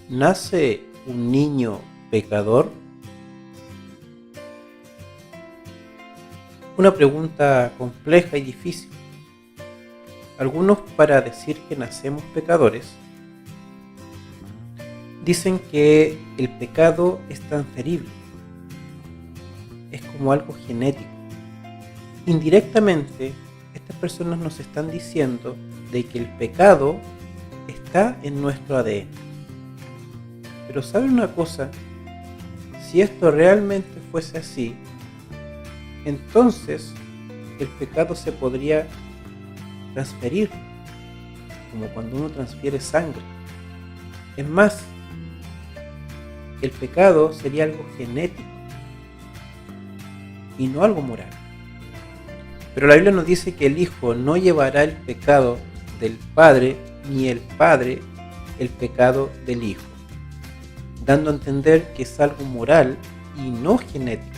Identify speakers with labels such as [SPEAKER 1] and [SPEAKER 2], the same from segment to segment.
[SPEAKER 1] ¿Nace un niño pecador? Una pregunta compleja y difícil. Algunos, para decir que nacemos pecadores, dicen que el pecado es transferible, es como algo genético. Indirectamente, estas personas nos están diciendo de que el pecado está en nuestro ADN. Pero ¿saben una cosa? Si esto realmente fuese así, entonces el pecado se podría transferir, como cuando uno transfiere sangre. Es más, el pecado sería algo genético y no algo moral. Pero la Biblia nos dice que el Hijo no llevará el pecado del Padre, ni el Padre el pecado del Hijo, dando a entender que es algo moral y no genético.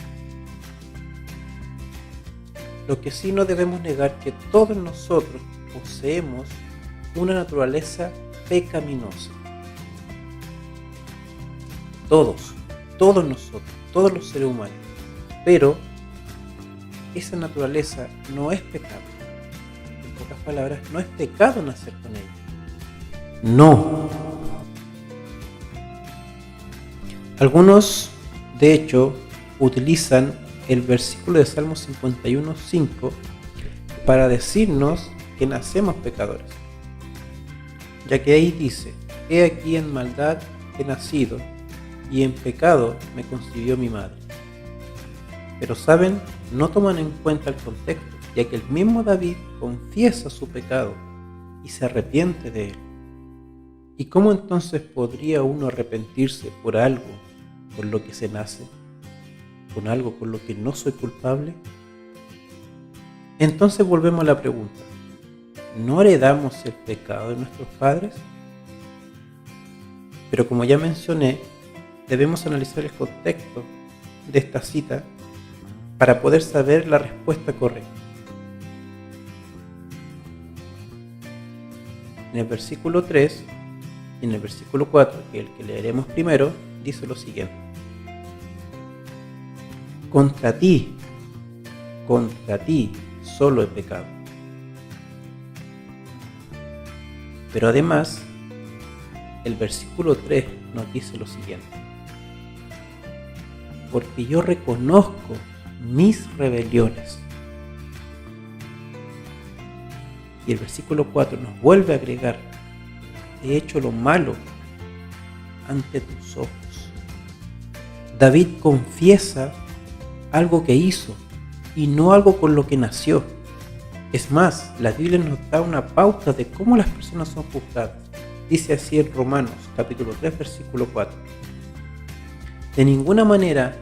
[SPEAKER 1] Lo que sí no debemos negar que todos nosotros poseemos una naturaleza pecaminosa. Todos nosotros, todos los seres humanos. Pero esa naturaleza no es pecado. En pocas palabras, no es pecado nacer con ella. No. Algunos, de hecho, utilizan el versículo de Salmo 51:5 para decirnos que nacemos pecadores, ya que ahí dice: he aquí en maldad he nacido, y en pecado me concibió mi madre. Pero saben, no toman en cuenta el contexto, ya que el mismo David confiesa su pecado y se arrepiente de él. ¿Y cómo entonces podría uno arrepentirse por algo por lo que se nace? ¿Con algo por lo que no soy culpable? Entonces volvemos a la pregunta: ¿no heredamos el pecado de nuestros padres? Pero como ya mencioné, debemos analizar el contexto de esta cita para poder saber la respuesta correcta. En el versículo 3 y en el versículo 4, que es el que leeremos primero, dice lo siguiente: contra ti solo he pecado. Pero además, el versículo 3 nos dice lo siguiente: porque yo reconozco mis rebeliones. Y el versículo 4 nos vuelve a agregar: he hecho lo malo ante tus ojos. David confiesa algo que hizo y no algo con lo que nació. Es más, la Biblia nos da una pauta de cómo las personas son juzgadas. Dice así en Romanos capítulo 3 versículo 4: de ninguna manera,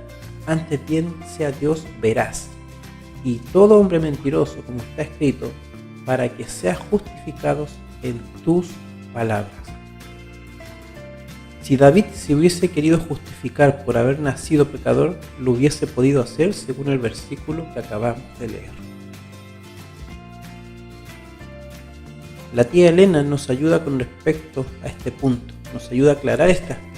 [SPEAKER 1] antes bien sea Dios veraz, y todo hombre mentiroso, como está escrito, para que seas justificados en tus palabras. Si David se hubiese querido justificar por haber nacido pecador, lo hubiese podido hacer según el versículo que acabamos de leer. La tía Elena nos ayuda con respecto a este punto, nos ayuda a aclarar este aspecto.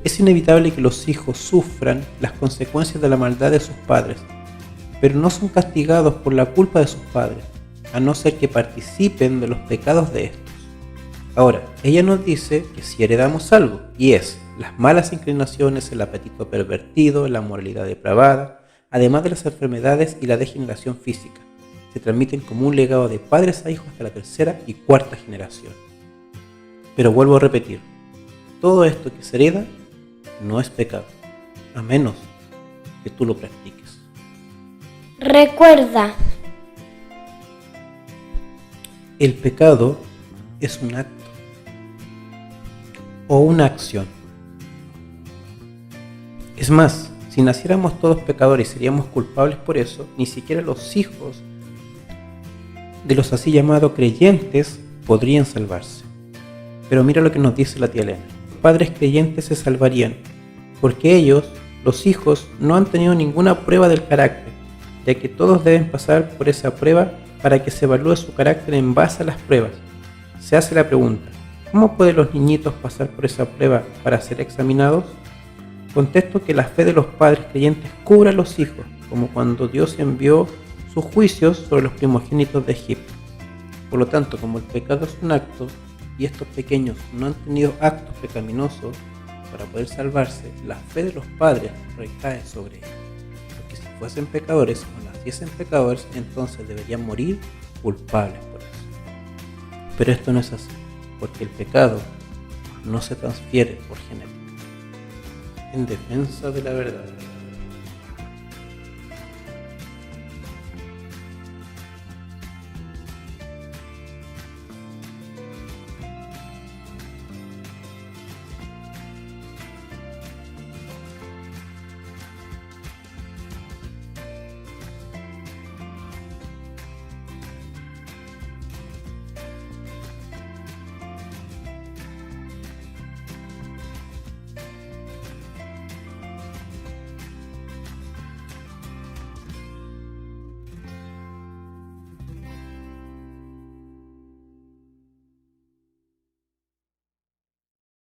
[SPEAKER 1] Es inevitable que los hijos sufran las consecuencias de la maldad de sus padres, pero no son castigados por la culpa de sus padres, a no ser que participen de los pecados de estos. Ahora, ella nos dice que si heredamos algo, y es las malas inclinaciones, el apetito pervertido, la moralidad depravada, además de las enfermedades y la degeneración física, se transmiten como un legado de padres a hijos hasta la tercera y cuarta generación. Pero vuelvo a repetir, todo esto que se hereda no es pecado, a menos que tú lo practiques.
[SPEAKER 2] Recuerda,
[SPEAKER 1] el pecado es un acto o una acción. Es más, si naciéramos todos pecadores y seríamos culpables por eso, ni siquiera los hijos de los así llamados creyentes podrían salvarse. Pero mira lo que nos dice la tía Elena: los padres creyentes se salvarían porque ellos, los hijos, no han tenido ninguna prueba del carácter, ya que todos deben pasar por esa prueba para que se evalúe su carácter en base a las pruebas. Se hace la pregunta: ¿Cómo pueden los niñitos pasar por esa prueba para ser examinados? Contesto que la fe de los padres creyentes cubre a los hijos, como cuando Dios envió sus juicios sobre los primogénitos de Egipto. Por lo tanto, como el pecado es un acto y estos pequeños no han tenido actos pecaminosos para poder salvarse, la fe de los padres recae sobre ellos. Porque si fuesen pecadores o naciesen pecadores, entonces deberían morir culpables por eso. Pero esto no es así, porque el pecado no se transfiere por genética. En defensa de la verdad.